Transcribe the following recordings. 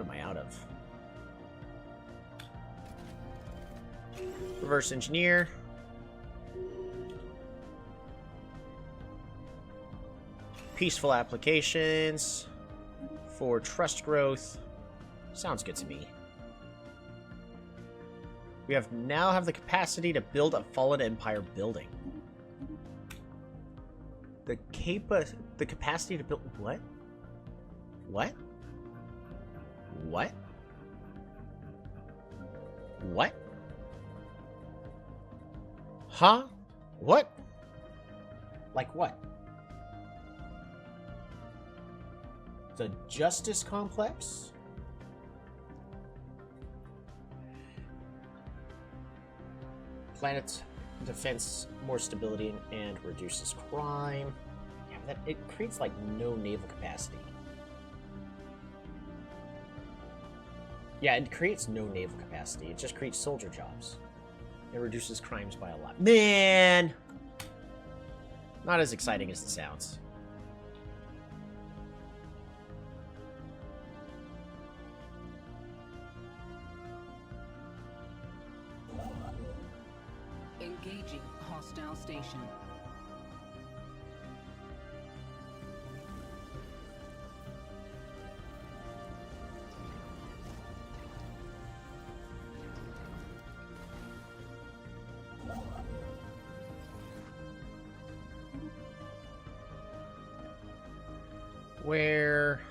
What am I out of? Reverse engineer. Peaceful applications. For trust growth. Sounds good to me. We now have the capacity to build a fallen empire building. The capacity to build what? What? What? What? Huh? What? Like what? The Justice Complex? Planet's defense, more stability, and reduces crime. Yeah, it creates like no naval capacity. Yeah, it creates no naval capacity. It just creates soldier jobs. It reduces crimes by a lot. Man! Not as exciting as it sounds. Engaging hostile station. Where...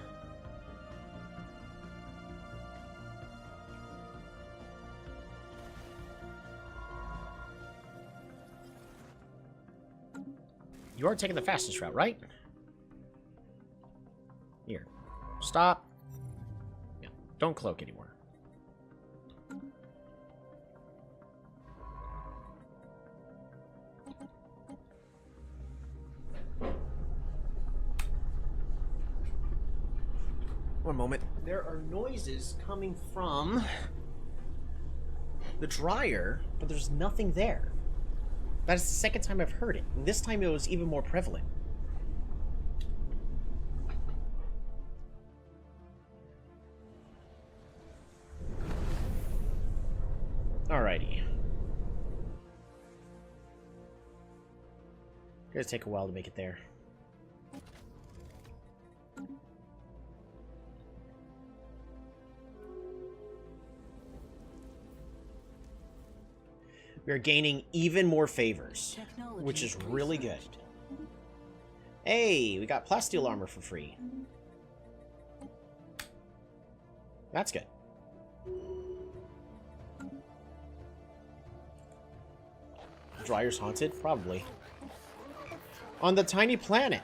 You are taking the fastest route, right? Here. Stop. Yeah, don't cloak anymore. One moment. There are noises coming from the dryer, but there's nothing there. That is the second time I've heard it. And this time it was even more prevalent. Alrighty. It's gonna take a while to make it there. We are gaining even more favors, which is really good. Hey, we got plasteel armor for free. That's good. Dryer's haunted? Probably. On the tiny planet.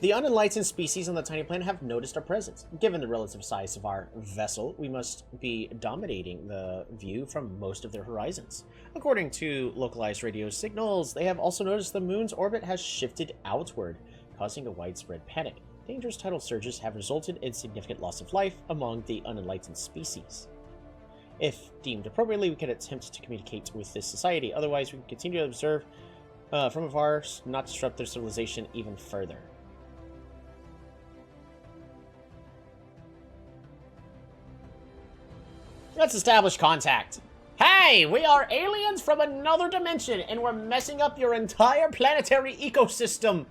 The unenlightened species on the tiny planet have noticed our presence. Given the relative size of our vessel, we must be dominating the view from most of their horizons. According to localized radio signals, they have also noticed the moon's orbit has shifted outward, causing a widespread panic. Dangerous tidal surges have resulted in significant loss of life among the unenlightened species. If deemed appropriately, we can attempt to communicate with this society. Otherwise, we can continue to observe from afar, not disrupt their civilization even further. Let's establish contact. Hey, we are aliens from another dimension, and we're messing up your entire planetary ecosystem.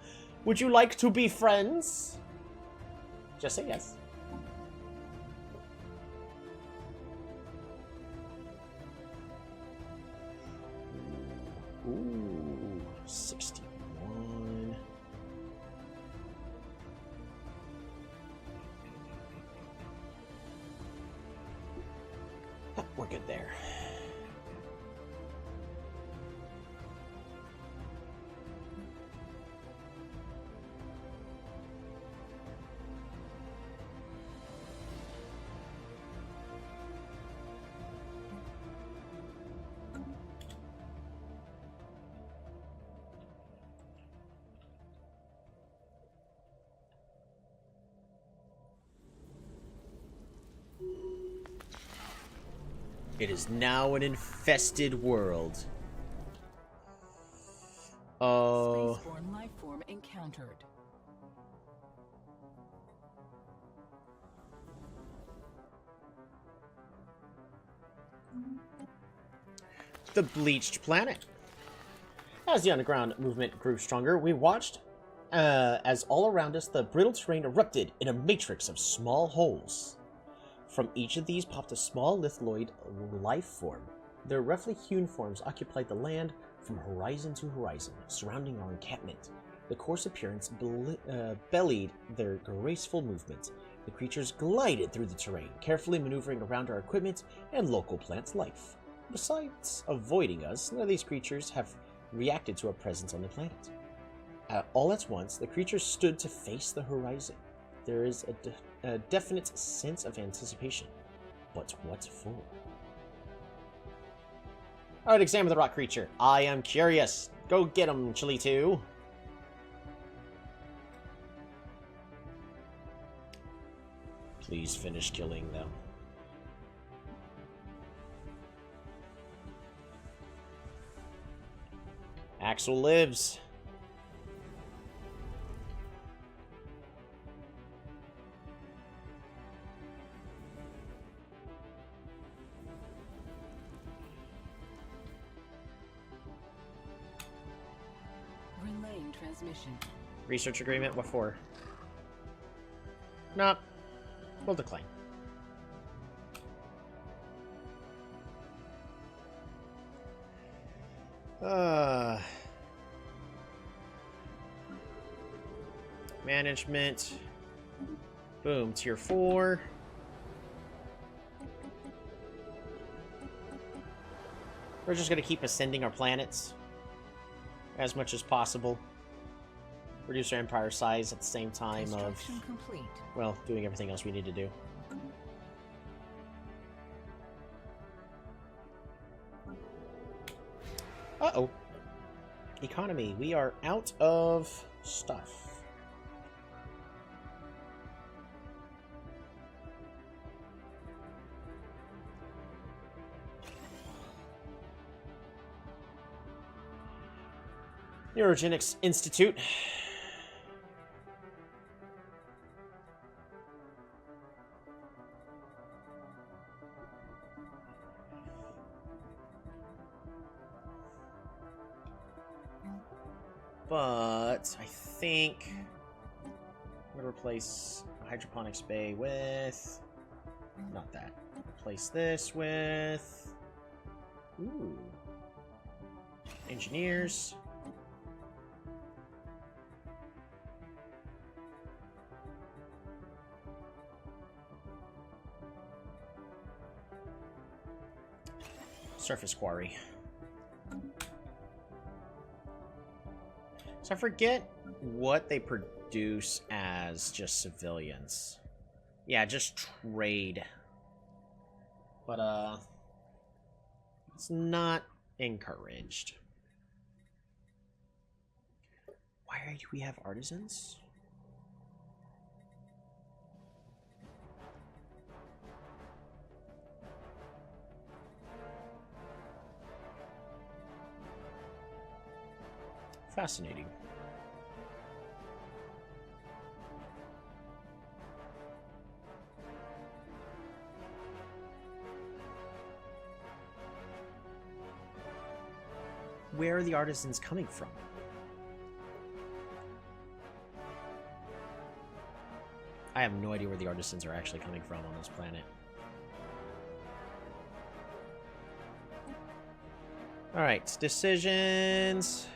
Would you like to be friends? Just say yes. Ooh, 61. We're good there. It is now an infested world. Spaceborne life form encountered. the bleached planet. As the underground movement grew stronger, we watched as all around us the brittle terrain erupted in a matrix of small holes. From each of these popped a small lithoid life form. Their roughly hewn forms occupied the land from horizon to horizon, surrounding our encampment. The coarse appearance bellied their graceful movement. The creatures glided through the terrain, carefully maneuvering around our equipment and local plant life. Besides avoiding us, none of these creatures have reacted to our presence on the planet. All at once, the creatures stood to face the horizon. There is a definite sense of anticipation. But what for? Alright, examine the rock creature. I am curious. Go get him, Chili 2. Please finish killing them. Axel lives. Relaying transmission. Research agreement, what for? Nope. We'll decline. Management. Boom, tier 4. We're just gonna keep ascending our planets as much as possible. Reduce our empire size at the same time of, Complete. well, doing everything else we need to do. Uh-oh. Economy. We are out of stuff. Neurogenics Institute. But I think I'm gonna replace hydroponics bay with, not that. Replace this with, ooh, engineers. Surface quarry. So I forget what they produce as just civilians. Yeah, just trade. But, it's not encouraged. Why do we have artisans? Fascinating. Where are the artisans coming from? I have no idea where the artisans are actually coming from on this planet. Alright, decisions.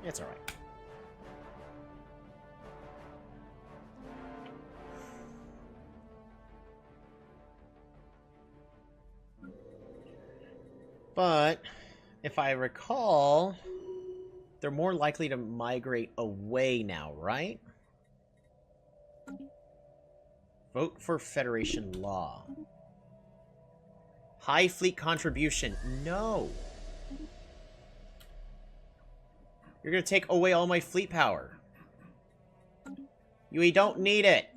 It's alright. But, if I recall, they're more likely to migrate away now, right? Vote for Federation law. High fleet contribution. No. You're gonna take away all my fleet power. We don't need it.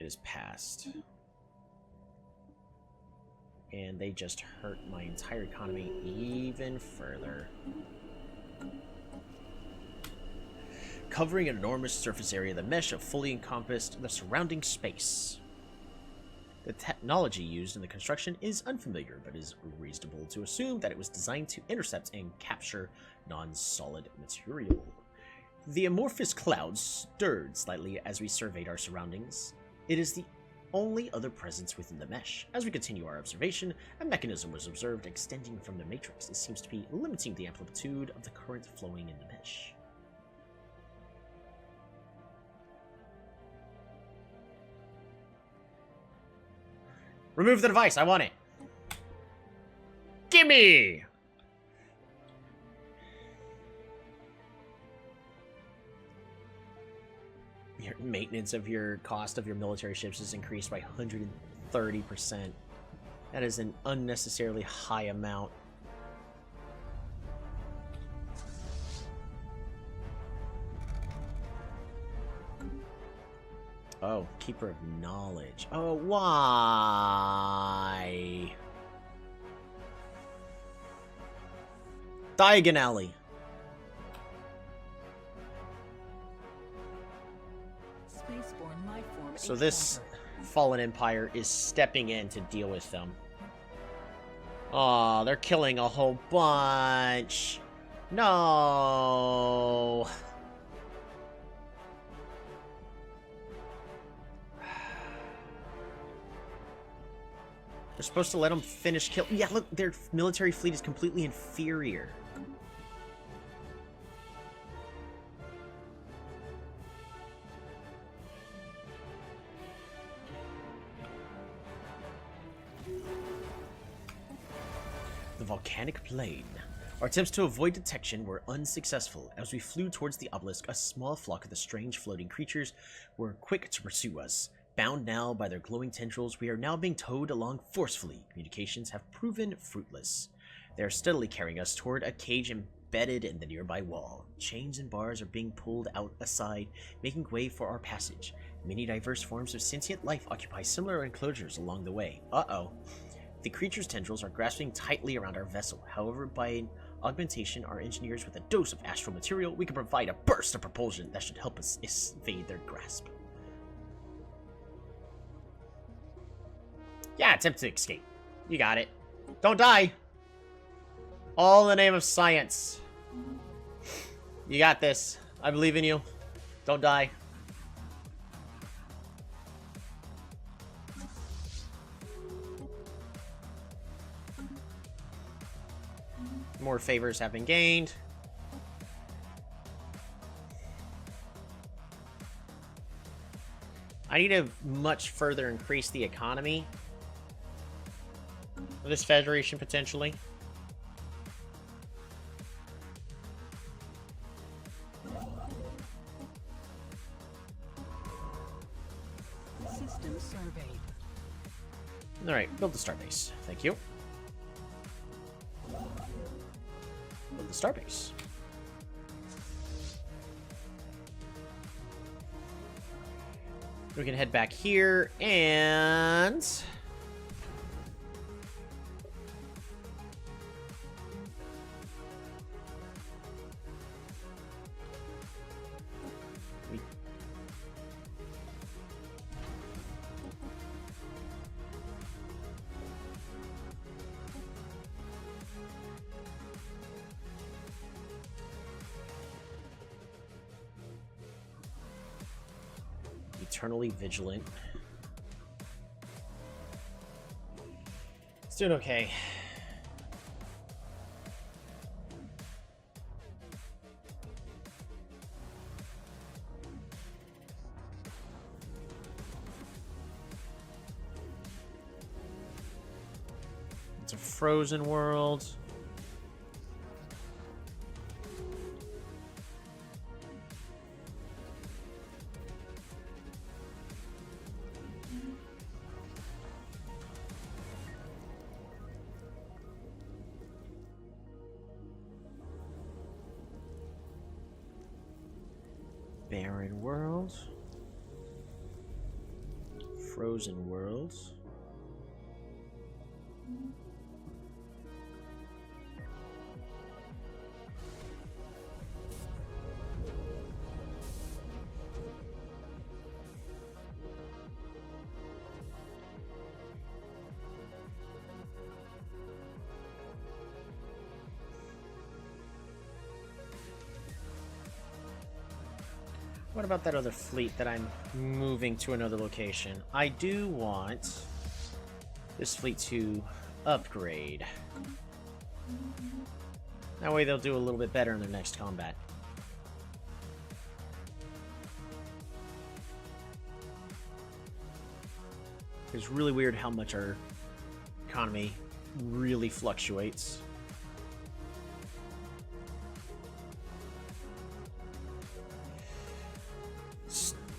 It is passed. and they just hurt my entire economy even further. Covering an enormous surface area, the mesh have fully encompassed the surrounding space. The technology used in the construction is unfamiliar, but it is reasonable to assume that it was designed to intercept and capture non-solid material. The amorphous cloud stirred slightly as we surveyed our surroundings. It is the only other presence within the mesh. As we continue our observation, a mechanism was observed extending from the matrix. It seems to be limiting the amplitude of the current flowing in the mesh. Remove the device. I want it. Gimme! Your maintenance of your cost of your military ships is increased by 130%. That is an unnecessarily high amount. Oh, Keeper of Knowledge. Oh, why? Diagon Alley. So this fallen empire is stepping in to deal with them. Oh, they're killing a whole bunch. No. We're supposed to let them finish kill. Yeah, look, their military fleet is completely inferior. The volcanic plain. Our attempts to avoid detection were unsuccessful. As we flew towards the obelisk, a small flock of the strange floating creatures were quick to pursue us. Bound now by their glowing tendrils, we are now being towed along forcefully. Communications have proven fruitless. They are steadily carrying us toward a cage embedded in the nearby wall. Chains and bars are being pulled out aside, making way for our passage. Many diverse forms of sentient life occupy similar enclosures along the way. Uh-oh. The creature's tendrils are grasping tightly around our vessel. However, by an augmentation, our engineers with a dose of astral material, we can provide a burst of propulsion that should help us evade their grasp. Yeah, attempt to escape. You got it. Don't die. All in the name of science. You got this. I believe in you. Don't die. More favors have been gained. I need to much further increase the economy of this federation, potentially. System surveyed. Alright, build the starbase. Thank you. Build the starbase. We can head back here and... Eternally vigilant. It's doing okay. It's a frozen world. Barren world. Frozen worlds. What about that other fleet that I'm moving to another location? I do want this fleet to upgrade. That way they'll do a little bit better in their next combat. It's really weird how much our economy really fluctuates.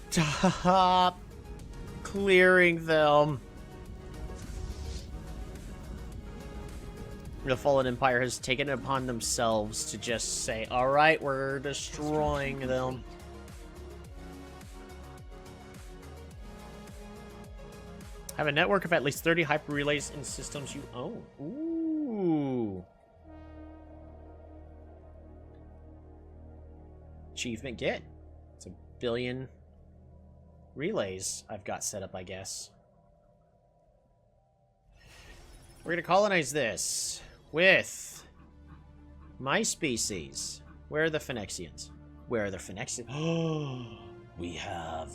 Stop clearing them. The Fallen Empire has taken it upon themselves to just say, alright, we're destroying them. Have a network of at least 30 hyper relays in systems you own. Ooh. Achievement get. It's 1 billion relays I've got set up, I guess. We're gonna colonize this with my species. Where are the Phoenicians? Where are the Phoenicians? Oh, we have...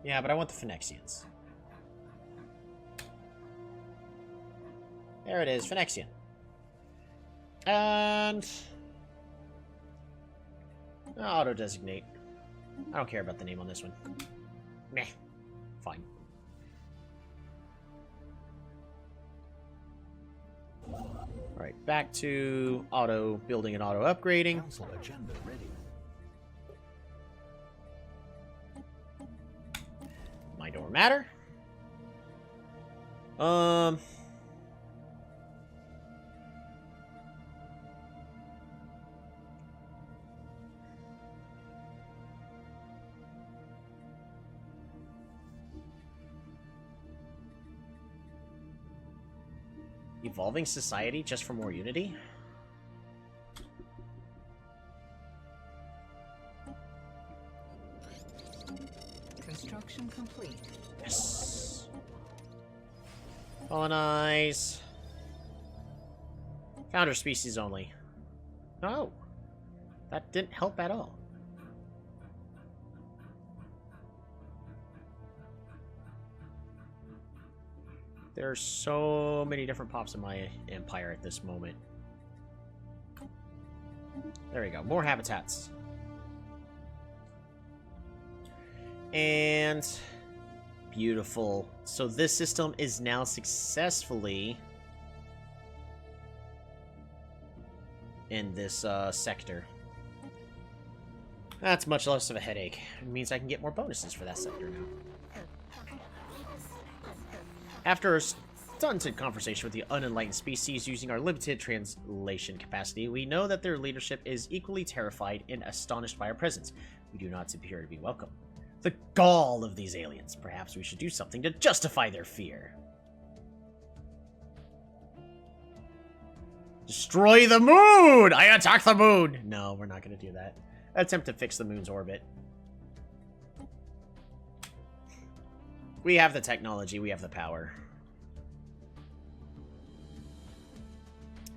Yeah, but I want the Phoenicians. There it is, Phoenician. And... auto-designate. I don't care about the name on this one. Meh. Fine. Alright, back to auto building and auto upgrading. Council agenda ready. Mind over matter. Evolving society just for more unity? Construction complete. Yes. Colonize. Founder species only. Oh. That didn't help at all. There are so many different pops in my empire at this moment. There we go. More habitats. And... beautiful. So this system is now successfully in this sector. That's much less of a headache. It means I can get more bonuses for that sector now. After a stunted conversation with the unenlightened species using our limited translation capacity, we know that their leadership is equally terrified and astonished by our presence. We do not appear to be welcome. The gall of these aliens. Perhaps we should do something to justify their fear. Destroy the moon! I attack the moon! No, we're not going to do that. Attempt to fix the moon's orbit. We have the technology, we have the power.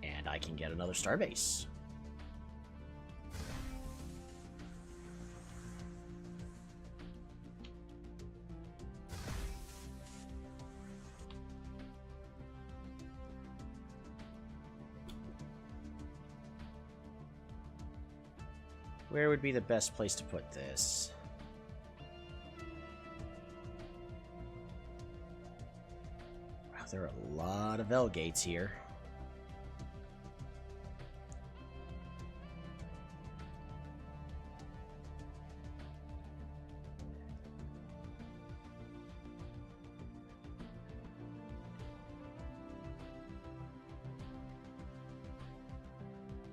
And I can get another starbase. Where would be the best place to put this? Wow, there are a lot of L gates here.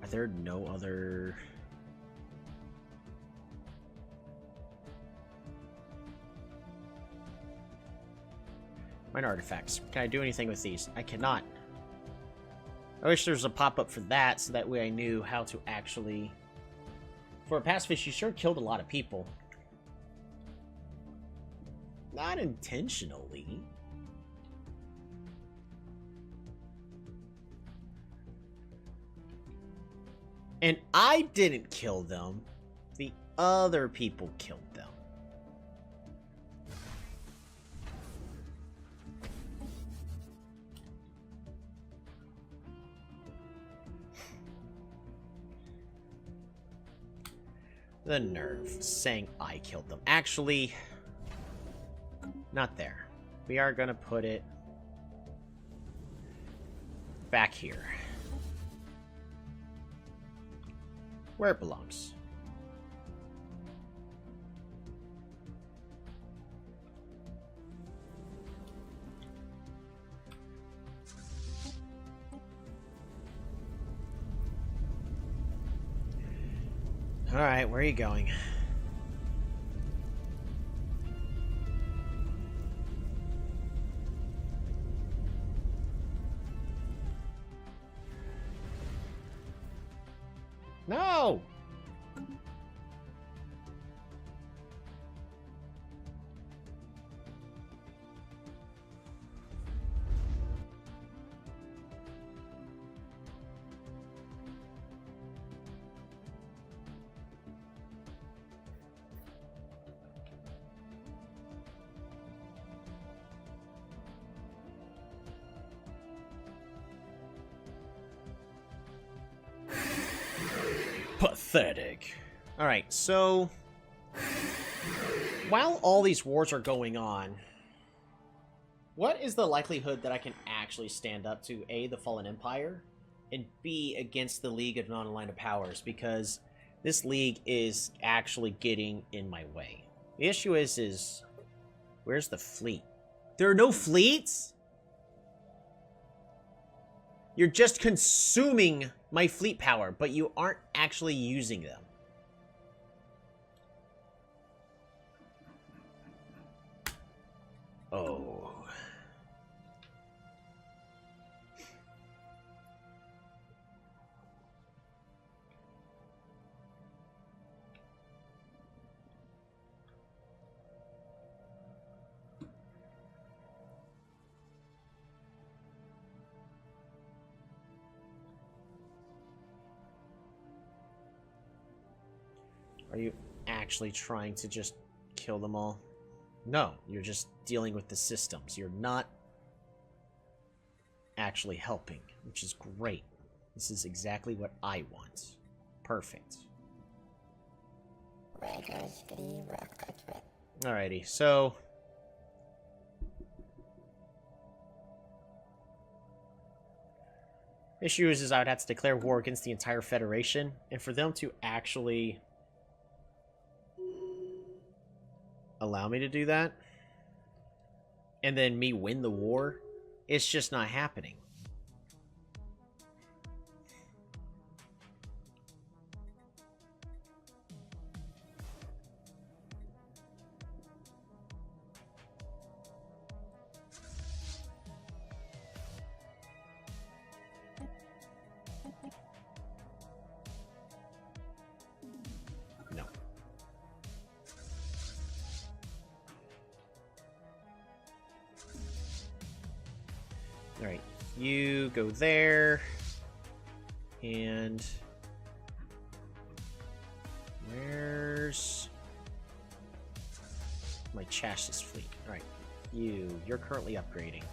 Are there no other... Mine artifacts. Can I do anything with these? I cannot. I wish there was a pop-up for that, so that way I knew how to actually... For a pacifist, you sure killed a lot of people. Not intentionally. And I didn't kill them. The other people killed them. The nerve, saying I killed them. Actually, not there. We are gonna put it back here. Where it belongs. Alright, where are you going? No! Pathetic. Alright, so while all these wars are going on, what is the likelihood that I can actually stand up to A, the Fallen Empire, and B, against the League of Non-Aligned Powers? Because this league is actually getting in my way. The issue is where's the fleet? There are no fleets? You're just consuming my fleet power, but you aren't actually using them. Oh. Are you actually trying to just kill them all? No, you're just dealing with the systems. You're not actually helping, which is great. This is exactly what I want. Perfect. Alrighty, so issue is I would have to declare war against the entire Federation, and for them to actually allow me to do that, and then me win the war, it's just not happening. No. Alright, you go there, and where's my chassis fleet? Alright, you're currently upgrading.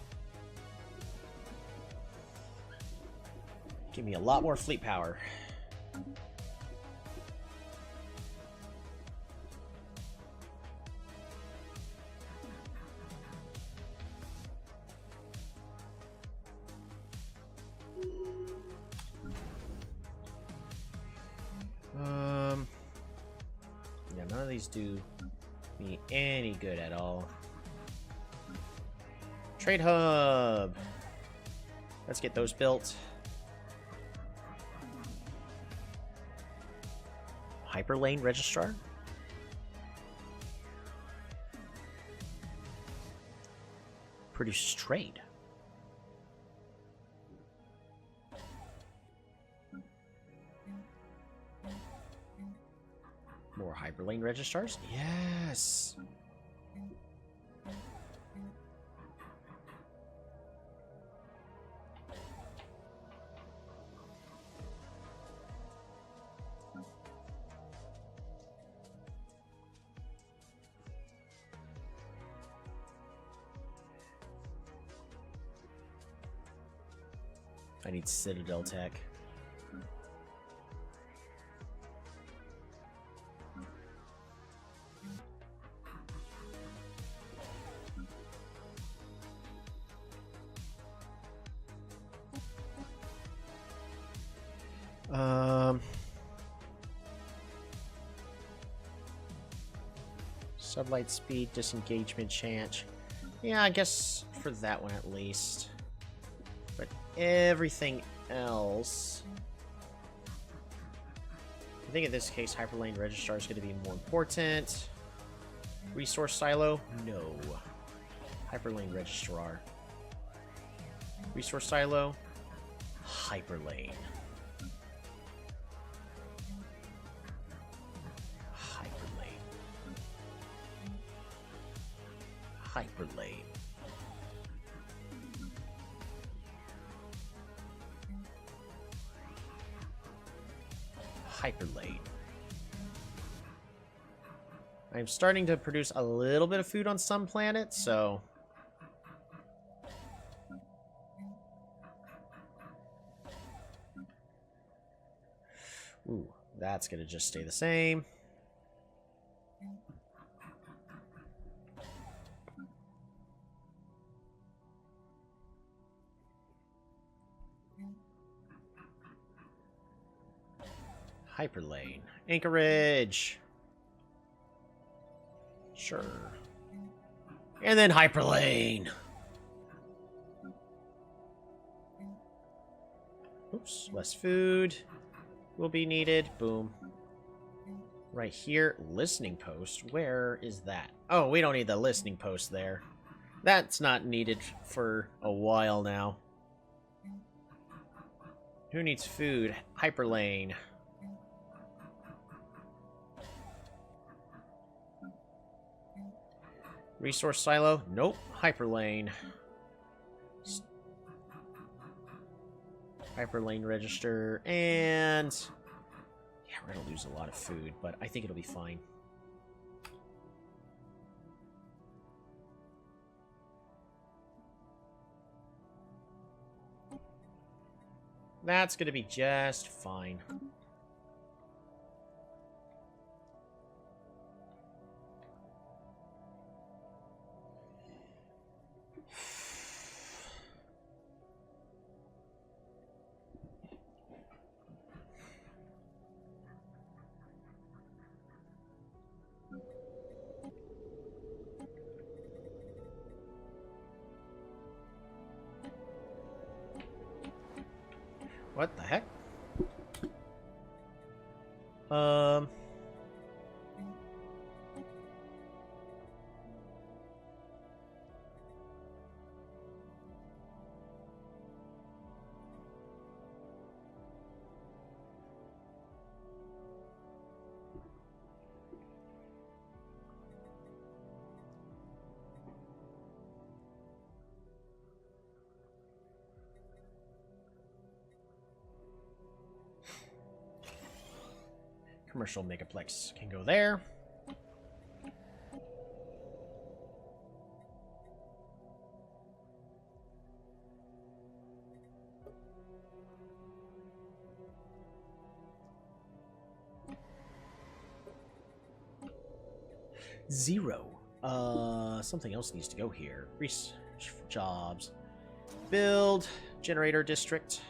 Give me a lot more fleet power. Yeah, none of these do me any good at all. Trade hub. Let's get those built. Hyperlane registrar. Produce trade. More hyperlane registrars? Yes! I need Citadel tech. Sublight speed, disengagement chance. Yeah, I guess for that one at least. But everything else... I think in this case, Hyperlane Registrar is going to be more important. Resource Silo? No. Hyperlane Registrar. Resource Silo? Hyperlane. Hyperlane. Hyperlane. I'm starting to produce a little bit of food on some planets, so... Ooh, that's gonna just stay the same. Hyperlane. Anchorage. Sure. And then Hyperlane. Oops, less food will be needed. Boom. Right here, listening post. Where is that? Oh, we don't need the listening post there. That's not needed for a while now. Who needs food? Hyperlane. Resource silo? Nope. Hyperlane. Hyperlane register. And... yeah, we're going to lose a lot of food, but I think it'll be fine. That's going to be just fine. What the heck? Commercial megaplex can go there. Zero. Something else needs to go here. Research for jobs. Build. Generator district.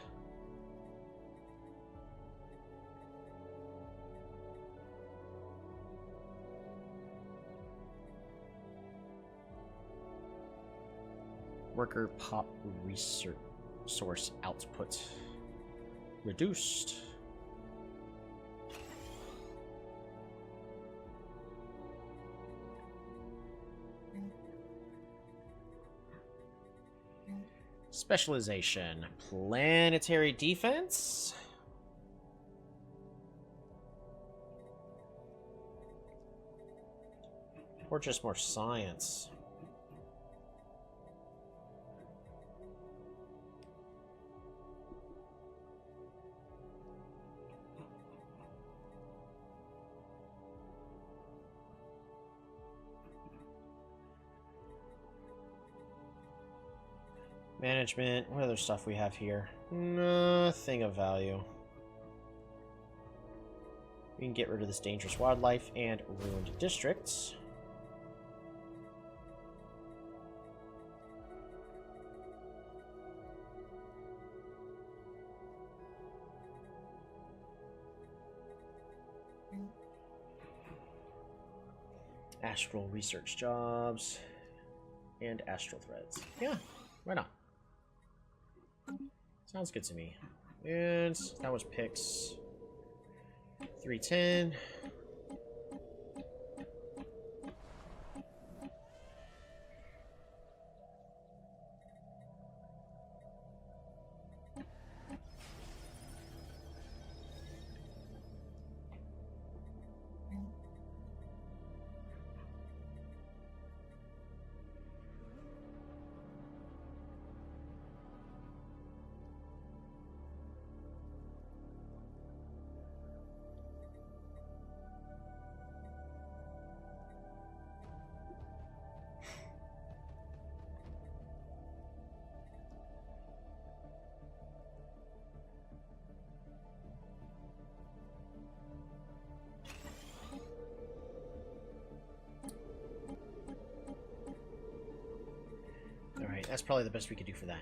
Worker pop research source output reduced. Specialization. Planetary defense. Or just more science. Management. What other stuff we have here? Nothing of value. We can get rid of this dangerous wildlife and ruined districts. Astral research jobs and astral threads. Yeah, why not? Sounds good to me. And that was picks 310. Alright, that's probably the best we could do for that.